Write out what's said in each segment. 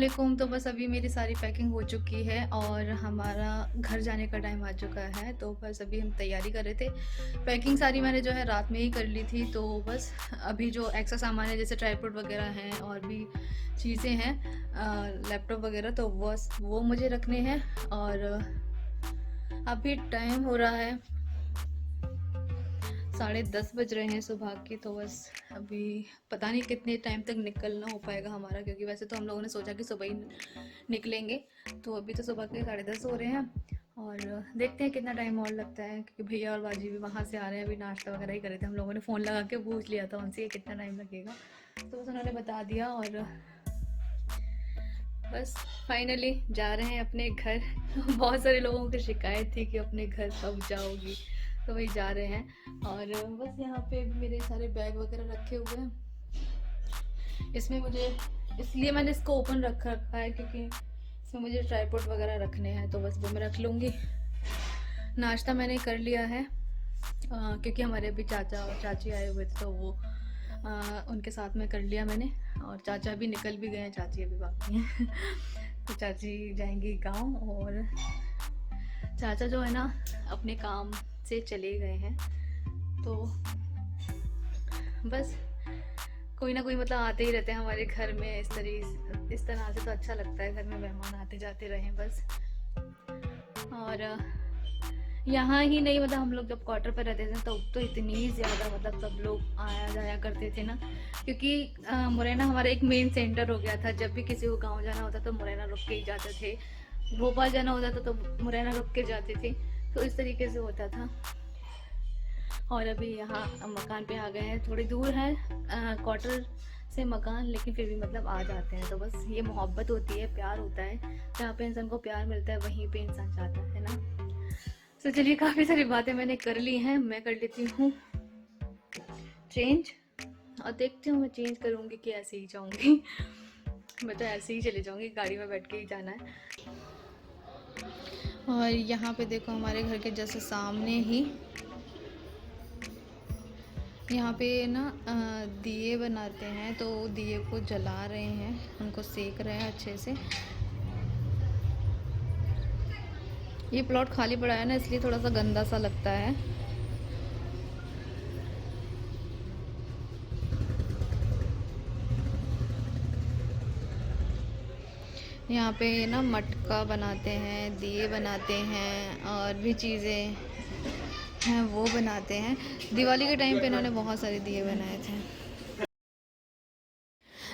वालेकुम। तो बस अभी मेरी सारी पैकिंग हो चुकी है और हमारा घर जाने का टाइम आ चुका है। तो बस अभी हम तैयारी कर रहे थे। पैकिंग सारी मैंने जो है रात में ही कर ली थी। तो बस अभी जो एक्स्ट्रा सामान है जैसे ट्राईपॉड वगैरह हैं और भी चीज़ें हैं, लैपटॉप वगैरह, तो बस वो मुझे रखने हैं। और अभी टाइम हो रहा है 10:30 बज रहे हैं सुबह के। तो बस अभी पता नहीं कितने टाइम तक निकलना हो पाएगा हमारा, क्योंकि वैसे तो हम लोगों ने सोचा कि सुबह ही निकलेंगे। तो अभी तो सुबह के 10:30 हो रहे हैं और देखते हैं कितना टाइम और लगता है, क्योंकि भैया और बाजी भी वहाँ से आ रहे हैं। अभी नाश्ता वगैरह ही करे थे, हम लोगों ने फ़ोन लगा के पूछ लिया था उनसे कितना टाइम लगेगा, तो बस उन्होंने बता दिया। और बस फाइनली जा रहे हैं अपने घर। बहुत सारे लोगों की शिकायत थी कि अपने घर कब जाओगी, तो वही जा रहे हैं। और बस यहाँ पे मेरे सारे बैग वगैरह रखे हुए हैं। इसमें मुझे इसलिए मैंने इसको ओपन रखा है क्योंकि इसमें मुझे ट्राईपॉड वगैरह रखने हैं, तो बस वो मैं रख लूँगी। नाश्ता मैंने कर लिया है, क्योंकि हमारे अभी चाचा और चाची आए हुए थे, तो वो उनके साथ में कर लिया मैंने। और चाचा भी निकल भी गए हैं, चाची अभी बाकी हैं। तो चाची जाएंगी गांव, और चाचा जो है ना अपने काम से चले गए हैं। तो बस कोई ना कोई मतलब आते ही रहते हैं हमारे घर में। इस तरह से तो अच्छा लगता है, घर में मेहमान आते जाते रहें बस। और यहाँ ही नहीं, मतलब हम लोग जब क्वार्टर पर रहते थे तो इतनी ज़्यादा मतलब सब लोग आया जाया करते थे ना, क्योंकि मुरैना हमारा एक मेन सेंटर हो गया था। जब भी किसी को गांव जाना होता तो मुरैना रुक के ही जाते थे, भोपाल जाना होता था तो मुरैना रुक के जाते थे। तो इस तरीके से होता था। और अभी यहाँ मकान पे आ गए हैं, थोड़ी दूर है क्वार्टर से मकान, लेकिन फिर भी मतलब आ जाते हैं। तो बस ये मोहब्बत होती है, प्यार होता है। जहाँ पे इंसान को प्यार मिलता है वहीं पे इंसान चाहता है ना। तो चलिए, काफ़ी सारी बातें मैंने कर ली हैं, मैं कर लेती हूँ चेंज। और देखती हूँ मैं चेंज करूँगी कि ऐसे ही जाऊँगी। मैं तो ऐसे ही चले जाऊँगी, गाड़ी में बैठ के ही जाना है। और यहाँ पे देखो हमारे घर के जैसे सामने ही यहाँ पे ना दिए बनाते हैं, तो दिए को जला रहे हैं, उनको सेक रहे हैं अच्छे से। ये प्लॉट खाली पड़ा है ना, इसलिए थोड़ा सा गंदा सा लगता है। यहाँ पे ना मटका बनाते हैं, दिए बनाते हैं, और भी चीज़ें हैं वो बनाते हैं। दिवाली के टाइम पे इन्होंने बहुत सारे दिए बनाए थे।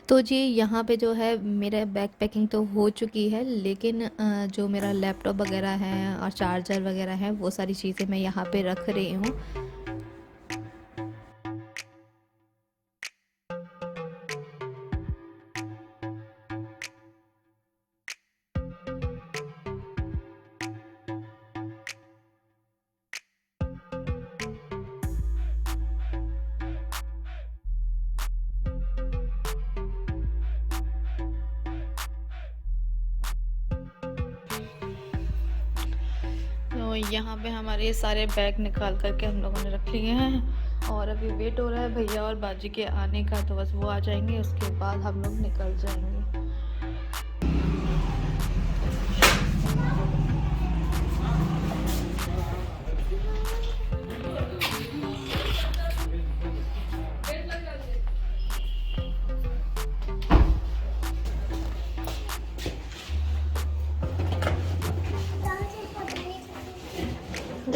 तो जी यहाँ पे जो है मेरा बैग पैकिंग तो हो चुकी है, लेकिन जो मेरा लैपटॉप वगैरह है और चार्जर वगैरह है वो सारी चीज़ें मैं यहाँ पे रख रही हूँ। तो यहाँ पे हमारे सारे बैग निकाल करके हम लोगों ने रख लिए हैं, और अभी वेट हो रहा है भैया और बाजी के आने का। तो बस वो आ जाएंगे, उसके बाद हम लोग निकल जाएंगे।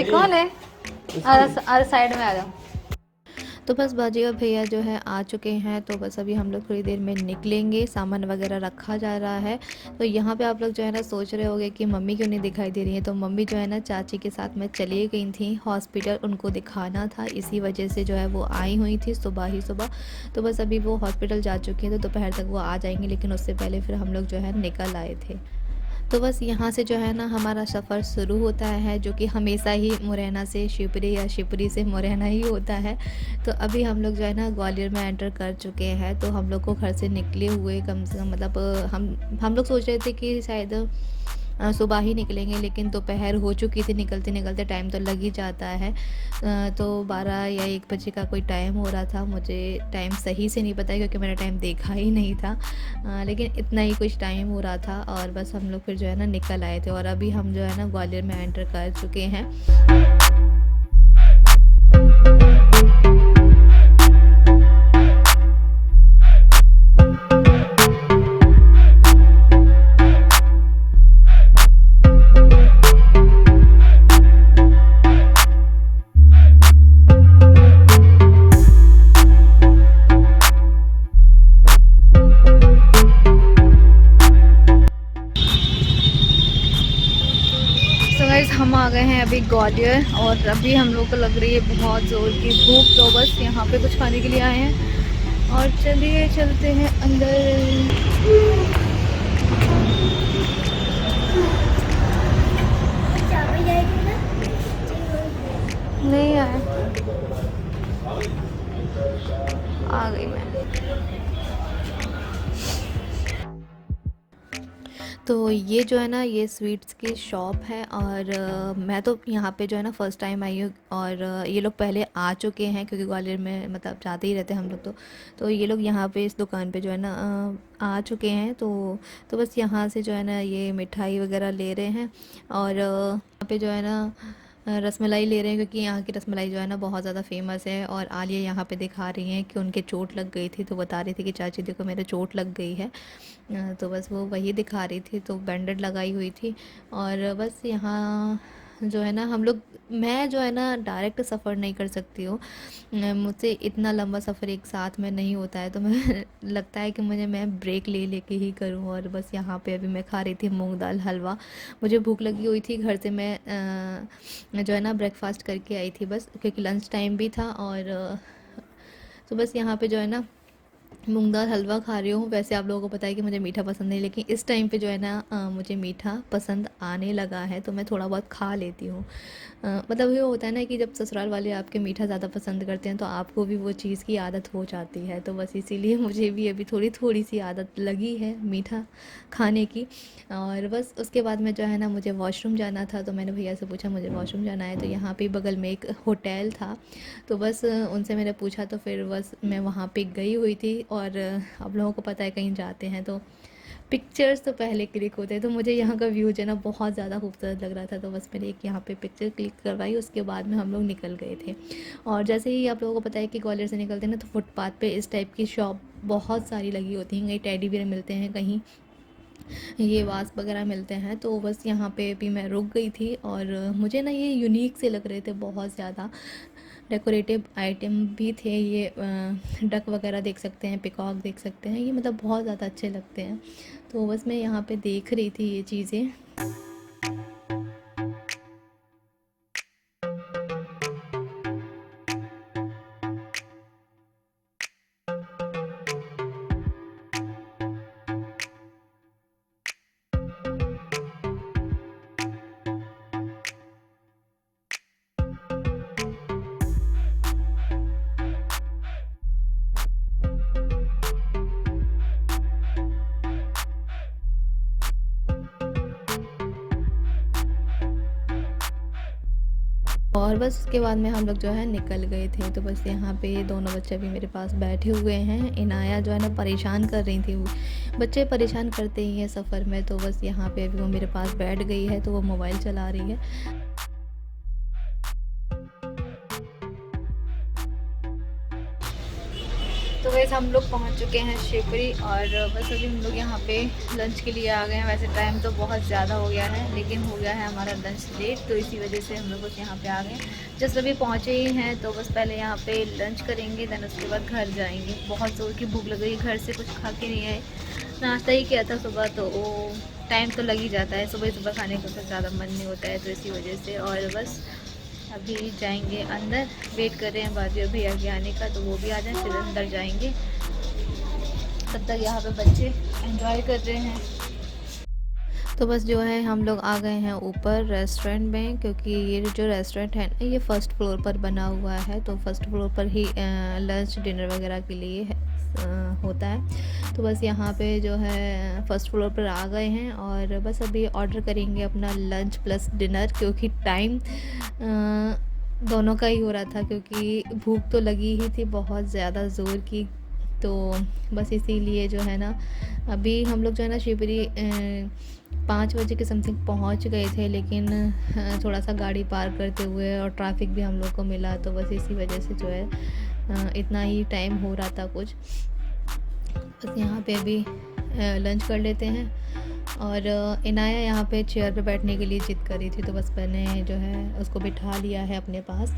कौन है? अरे साइड में आ जाओ। तो बस बाजी और भैया जो है आ चुके हैं, तो बस अभी हम लोग थोड़ी देर में निकलेंगे। सामान वगैरह रखा जा रहा है। तो यहाँ पे आप लोग जो है ना सोच रहे होंगे कि मम्मी क्यों नहीं दिखाई दे रही है। तो मम्मी जो है ना चाची के साथ में चली गई थी हॉस्पिटल, उनको दिखाना था, इसी वजह से जो है वो आई हुई थी सुबह ही सुबह। तो बस अभी वो हॉस्पिटल जा चुकी हैं, तो दोपहर तक वो आ जाएंगी, लेकिन उससे पहले फिर हम लोग जो है निकल आए थे। तो बस यहाँ से जो है ना हमारा सफ़र शुरू होता है, जो कि हमेशा ही मुरैना से शिवपुरी या शिवपुरी से मुरैना ही होता है। तो अभी हम लोग जो है ना ग्वालियर में एंटर कर चुके हैं। तो हम लोग को घर से निकले हुए कम से कम मतलब हम लोग सोच रहे थे कि शायद सुबह ही निकलेंगे, लेकिन दोपहर हो चुकी थी, निकलते निकलते टाइम तो लग ही जाता है। तो 12 या 1 बजे का कोई टाइम हो रहा था, मुझे टाइम सही से नहीं पता है क्योंकि मैंने टाइम देखा ही नहीं था। लेकिन इतना ही कुछ टाइम हो रहा था और बस हम लोग फिर जो है ना निकल आए थे और अभी हम जो है ना ग्वालियर में एंटर कर चुके हैं। हम आ गए हैं अभी ग्वालियर और अभी हम लोग को लग रही है बहुत ज़ोर की भूख, तो बस यहाँ पे कुछ खाने के लिए आए हैं और चलिए चलते हैं अंदर। नहीं आए, आ गई मैं। तो ये जो है ना ये स्वीट्स की शॉप है और मैं तो यहाँ पे जो है ना फ़र्स्ट टाइम आई हूँ और ये लोग पहले आ चुके हैं क्योंकि ग्वालियर में मतलब जाते ही रहते हैं हम लोग। तो ये लोग यहाँ पे इस दुकान पे जो है ना आ चुके हैं। तो बस यहाँ से जो है ना ये मिठाई वगैरह ले रहे हैं और यहाँ पे जो है ना रसमलाई ले रहे हैं क्योंकि यहाँ की रसमलाई जो है ना बहुत ज़्यादा फेमस है। और आलिया यहाँ पे दिखा रही हैं कि उनके चोट लग गई थी, तो बता रही थी कि चाची देखो मेरे चोट लग गई है। तो बस वो वही दिखा रही थी, तो बैंडेड लगाई हुई थी। और बस यहाँ जो है ना हम लोग, मैं जो है ना डायरेक्ट सफ़र नहीं कर सकती हूँ, मुझसे इतना लंबा सफ़र एक साथ में नहीं होता है, तो मैं लगता है कि मैं ब्रेक ले लेके ही करूँ। और बस यहाँ पे अभी मैं खा रही थी मूंग दाल हलवा। मुझे भूख लगी हुई थी, घर से मैं जो है ना ब्रेकफास्ट करके आई थी बस, क्योंकि लंच टाइम भी था। और तो बस यहाँ पे जो है ना मूंग दाल हलवा खा रही हूँ। वैसे आप लोगों को पता है कि मुझे मीठा पसंद नहीं, लेकिन इस टाइम पे जो है ना मुझे मीठा पसंद आने लगा है, तो मैं थोड़ा बहुत खा लेती हूँ। मतलब ये होता है ना कि जब ससुराल वाले आपके मीठा ज़्यादा पसंद करते हैं तो आपको भी वो चीज़ की आदत हो जाती है। तो बस इसीलिए मुझे भी अभी थोड़ी थोड़ी सी आदत लगी है मीठा खाने की। और बस उसके बाद में जो है ना मुझे वॉशरूम जाना था, तो मैंने भैया से पूछा मुझे वॉशरूम जाना है, तो यहाँ पे बगल में एक होटल था, तो बस उनसे मैंने पूछा, तो फिर बस मैं वहाँ पे गई हुई थी। और आप लोगों को पता है कहीं जाते हैं तो पिक्चर्स तो पहले क्लिक होते हैं, तो मुझे यहाँ का व्यू जो है ना बहुत ज़्यादा खूबसूरत लग रहा था, तो बस मैंने एक यहाँ पे पिक्चर क्लिक करवाई, उसके बाद में हम लोग निकल गए थे। और जैसे ही आप लोगों को पता है कि ग्वालियर से निकलते हैं ना, तो फुटपाथ पे इस टाइप की शॉप बहुत सारी लगी होती हैं, कहीं टेडी बियर मिलते हैं, कहीं ये वास्प वगैरह मिलते हैं। तो बस यहाँ पे भी मैं रुक गई थी और मुझे ना ये यूनिक से लग रहे थे बहुत ज़्यादा। डेकोरेटिव आइटम भी थे, ये डक वगैरह देख सकते हैं, पिकॉक देख सकते हैं, ये मतलब बहुत ज़्यादा अच्छे लगते हैं। तो बस मैं यहाँ पे देख रही थी ये चीज़ें। और बस उसके बाद में हम लोग जो है निकल गए थे। तो बस यहाँ पे दोनों बच्चे भी मेरे पास बैठे हुए हैं। इनाया जो है ना परेशान कर रही थी, बच्चे परेशान करते ही हैं सफ़र में। तो बस यहाँ पे अभी वो मेरे पास बैठ गई है, तो वो मोबाइल चला रही है। तो वैसे हम लोग पहुंच चुके हैं शिवपुरी और बस अभी हम लोग यहाँ पे लंच के लिए आ गए हैं। वैसे टाइम तो बहुत ज़्यादा हो गया है, लेकिन हो गया है हमारा लंच लेट, तो इसी वजह से हम लोग बस यहाँ पे आ गए हैं। जस्ट अभी पहुँचे ही हैं, तो बस पहले यहाँ पे लंच करेंगे, देन उसके बाद घर जाएंगे। बहुत ज़ोर की भूख लग गई, घर से कुछ खा के नहीं आए, नाश्ता ही किया था सुबह, तो वो टाइम तो लग ही जाता है, सुबह खाने को तो ज़्यादा मन नहीं होता है, तो इसी वजह से। और बस अभी जाएंगे अंदर, वेट कर रहे हैं भाभी भैया के आने का, तो वो भी आ जाए फिर अंदर जाएंगे। तब तक यहाँ पे बच्चे एंजॉय कर रहे हैं। तो बस जो है हम लोग आ गए हैं ऊपर रेस्टोरेंट में, क्योंकि ये जो रेस्टोरेंट है ना ये फर्स्ट फ्लोर पर बना हुआ है, तो फर्स्ट फ्लोर पर ही लंच डिनर वगैरह के लिए होता है। तो बस यहाँ पे जो है फर्स्ट फ्लोर पर आ गए हैं और बस अभी ऑर्डर करेंगे अपना लंच प्लस डिनर, क्योंकि टाइम दोनों का ही हो रहा था, क्योंकि भूख तो लगी ही थी बहुत ज़्यादा ज़ोर की। तो बस इसीलिए जो है ना, अभी हम लोग जो है ना शिवपुरी 5 बजे के समथिंग पहुंच गए थे, लेकिन थोड़ा सा गाड़ी पार करते हुए और ट्रैफिक भी हम लोग को मिला, तो बस इसी वजह से जो है इतना ही टाइम हो रहा था कुछ। बस यहाँ पे अभी लंच कर लेते हैं। और इनाया यहाँ पे चेयर पे बैठने के लिए जिद कर रही थी, तो बस मैंने जो है उसको बिठा लिया है अपने पास।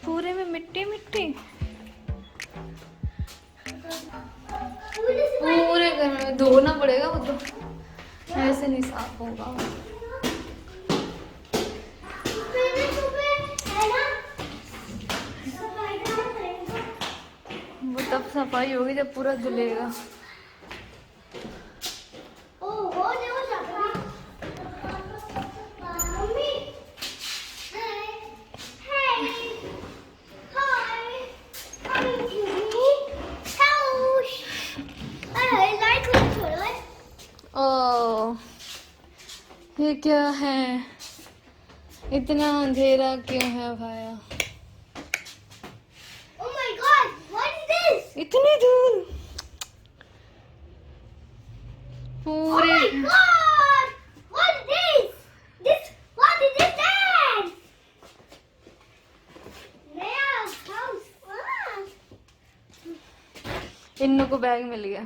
पूरे में मिट्टी मिट्टी, पूरे घर में धोना पड़ेगा, वो तो ऐसे नहीं साफ होगा। वो तब सफाई होगी जब पूरा धुलेगा। ओह, ये क्या है? इतना अंधेरा क्यों है भाया? Oh my God! What is this? इतनी धूल Oh पूरे। my God! What is this? What is this? Dad? Naya house. इन्नू को बैग मिल गया।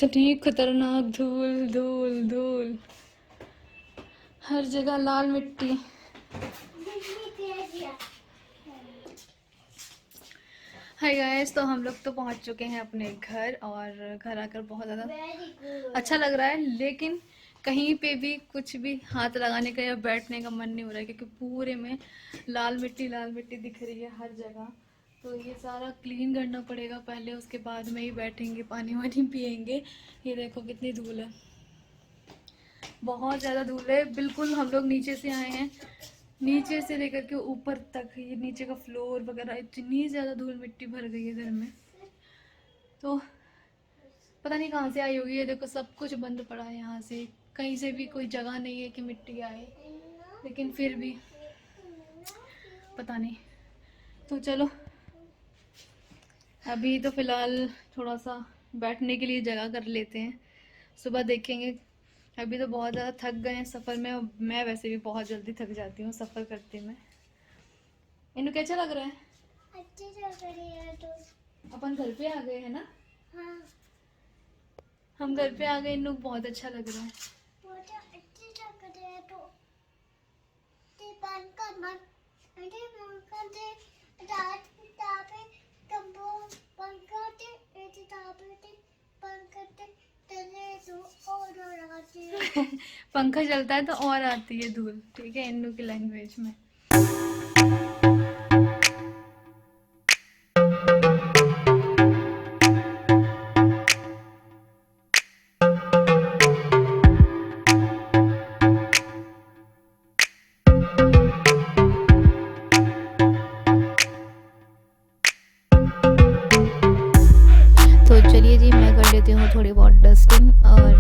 इतनी खतरनाक धूल धूल धूल, हर जगह लाल मिट्टी। हाय गाइस, तो हम लोग तो पहुंच चुके हैं अपने घर, और घर आकर बहुत ज़्यादा अच्छा लग रहा है, लेकिन कहीं पे भी कुछ भी हाथ लगाने का या बैठने का मन नहीं हो रहा है, क्योंकि पूरे में लाल मिट्टी दिख रही है हर जगह। तो ये सारा क्लीन करना पड़ेगा पहले, उसके बाद में ही बैठेंगे, पानी वानी पियेंगे। ये देखो कितनी धूल है, बहुत ज़्यादा धूल है। बिल्कुल हम लोग नीचे से आए हैं, नीचे से लेकर के ऊपर तक ये नीचे का फ्लोर वगैरह इतनी ज़्यादा धूल मिट्टी भर गई है घर में। तो पता नहीं कहाँ से आई होगी। ये देखो सब कुछ बंद पड़ा है, यहाँ से कहीं से भी कोई जगह नहीं है कि मिट्टी आए, लेकिन फिर भी पता नहीं। तो चलो अभी तो फ़िलहाल थोड़ा सा बैठने के लिए जगह कर लेते हैं, सुबह देखेंगे। अभी तो बहुत ज़्यादा थक गए हैं सफ़र में, और मैं वैसे भी बहुत जल्दी थक जाती हूँ सफ़र करते में। इन्हें कैसा लग रहा है? अच्छी लग रही है। तो अपन घर पे आ गए हैं ना? हाँ, हम घर पे आ गए, इन्हें बहुत अच्छा लग रहा है। बहुत अच्छी लग रही है। तो बंद कर मत, अरे बंद कर दे। रात किताबें कब बंद कर दे, ये किताबें बंद कर दे, चले तो और आती है। पंखा चलता है तो और आती है धूल, ठीक है, इन्नू की लैंग्वेज में। तो चलिए जी, मैं कर लेती हूँ थोड़ी बहुत डस्टिंग, और